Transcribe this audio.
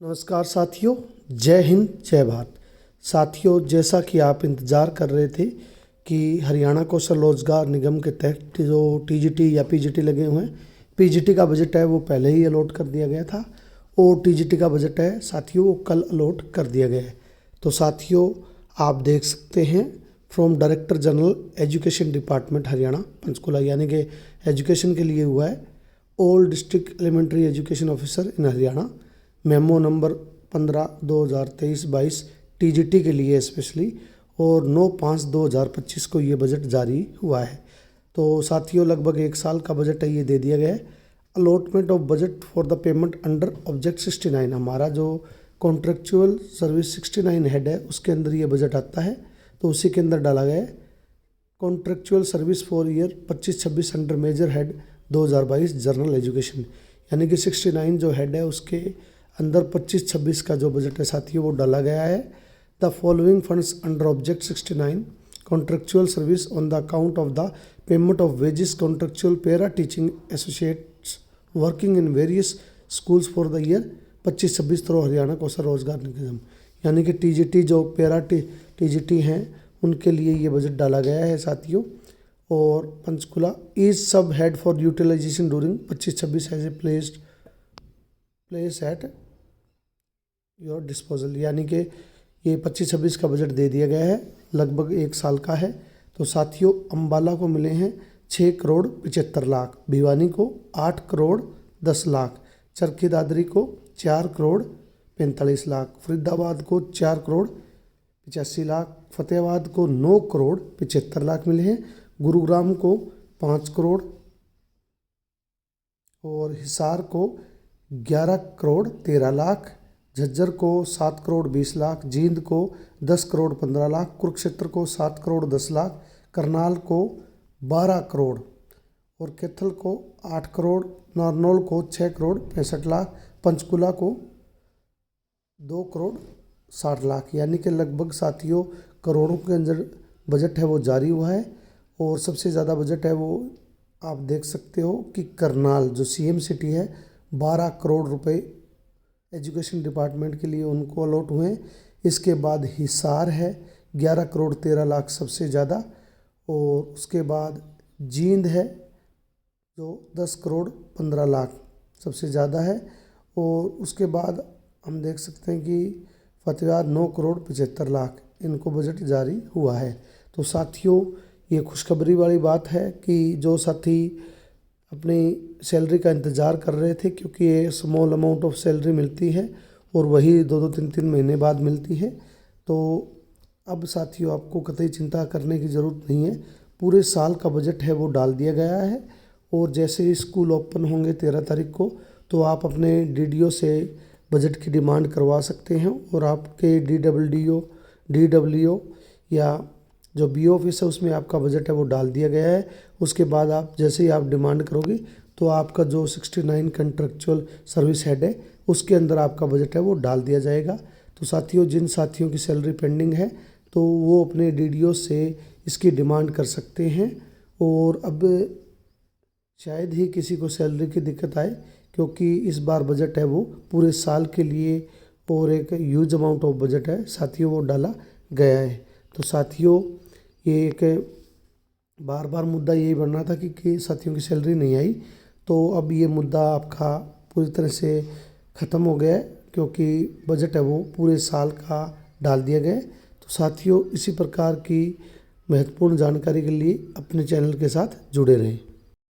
नमस्कार साथियों, जय हिंद जय भारत। साथियों, जैसा कि आप इंतज़ार कर रहे थे कि हरियाणा कौशल रोजगार निगम के तहत जो टीजीटी या पीजीटी लगे हुए हैं, पीजीटी का बजट है वो पहले ही अलॉट कर दिया गया था और टीजीटी का बजट है साथियों वो कल अलॉट कर दिया गया है। तो साथियों, आप देख सकते हैं from director general education department Haryana Panchkula, यानी कि एजुकेशन के लिए हुआ है all district elementary education officer in Haryana, memo number 15/2023-22 TGT के लिए स्पेशली, और 9/5/2025 को ये बजट जारी हुआ है। तो साथियों, लगभग 1 साल का बजट है ये दे दिया गया है। Allotment of budget for the payment under object 69, हमारा जो कॉन्ट्रेक्चुअल सर्विस 69 हेड है उसके अंदर ये बजट आता है, तो उसी के अंदर डाला गया है। Contractual service for year 25-26 under major head 2022 general education, यानी कि 69 जो हेड है उसके अंदर 25-26 का जो बजट है साथियों वो डाला गया है। The following funds under object 69 contractual service on the account of the payment of wages contractual para teaching associates working in various schools for the year 25-26 through Haryana Kaushal Rozgar Nigam, यानी कि टीजीटी जो पैरा टीजीटी हैं उनके लिए ये बजट डाला गया है साथियों। और Panchkula is sub head for utilization during 25-26 as a place at your disposal, यानी कि ये 25-26 का बजट दे दिया गया है, लगभग 1 साल का है। तो साथियों, अम्बाला को मिले हैं 6 करोड़ 75 लाख, भिवानी को 8 करोड़ 10 लाख, चरखी दादरी को 4 करोड़ 45 लाख, फरीदाबाद को 4 करोड़ 85 लाख, फतेहाबाद को 9 करोड़ 75 लाख मिले हैं, गुरुग्राम को 5 करोड़ और हिसार को 11 करोड़ 13 लाख, झज्जर को 7 करोड़ 20 लाख, जींद को 10 करोड़ 15 लाख, कुरुक्षेत्र को 7 करोड़ 10 लाख, करनाल को 12 करोड़ और कैथल को 8 करोड़, नारनौल को 6 करोड़ 65 लाख, पंचकुला को 2 करोड़ 60 लाख, यानी कि लगभग साथियों करोड़ों के अंदर बजट है वो जारी हुआ है। और सबसे ज़्यादा बजट है वो आप देख सकते हो कि करनाल जो सीएम सिटी है 12 करोड़ रुपए एजुकेशन डिपार्टमेंट के लिए उनको अलॉट हुए हैं। इसके बाद हिसार है 11 करोड़ 13 लाख सबसे ज़्यादा, और उसके बाद जींद है जो 10 करोड़ 15 लाख सबसे ज़्यादा है, और उसके बाद हम देख सकते हैं कि फतेहाबाद 9 करोड़ 75 लाख इनको बजट जारी हुआ है। तो साथियों, ये खुशखबरी वाली बात है कि जो साथी अपनी सैलरी का इंतज़ार कर रहे थे, क्योंकि ये स्मॉल अमाउंट ऑफ सैलरी मिलती है और वही 2-2 3-3 महीने बाद मिलती है, तो अब साथियों आपको कतई चिंता करने की ज़रूरत नहीं है। पूरे साल का बजट है वो डाल दिया गया है, और जैसे ही स्कूल ओपन होंगे 13 तारीख को, तो आप अपने डीडीओ से बजट की डिमांड करवा सकते हैं, और आपके डीडब्ल्यूओ या जो बी ऑफिस है उसमें आपका बजट है वो डाल दिया गया है। उसके बाद आप जैसे ही आप डिमांड करोगे तो आपका जो 69 कंट्रेक्चुअल सर्विस हेड है उसके अंदर आपका बजट है वो डाल दिया जाएगा। तो साथियों, जिन साथियों की सैलरी पेंडिंग है तो वो अपने डीडीओ से इसकी डिमांड कर सकते हैं, और अब शायद ही किसी को सैलरी की दिक्कत आए, क्योंकि इस बार बजट है वो पूरे साल के लिए और एक ह्यूज अमाउंट ऑफ बजट है साथियों वो डाला गया है। तो साथियों, ये एक बार बार मुद्दा यही बन रहा था कि साथियों की सैलरी नहीं आई, तो अब ये मुद्दा आपका पूरी तरह से ख़त्म हो गया है, क्योंकि बजट है वो पूरे साल का डाल दिया गया है। तो साथियों, इसी प्रकार की महत्वपूर्ण जानकारी के लिए अपने चैनल के साथ जुड़े रहें।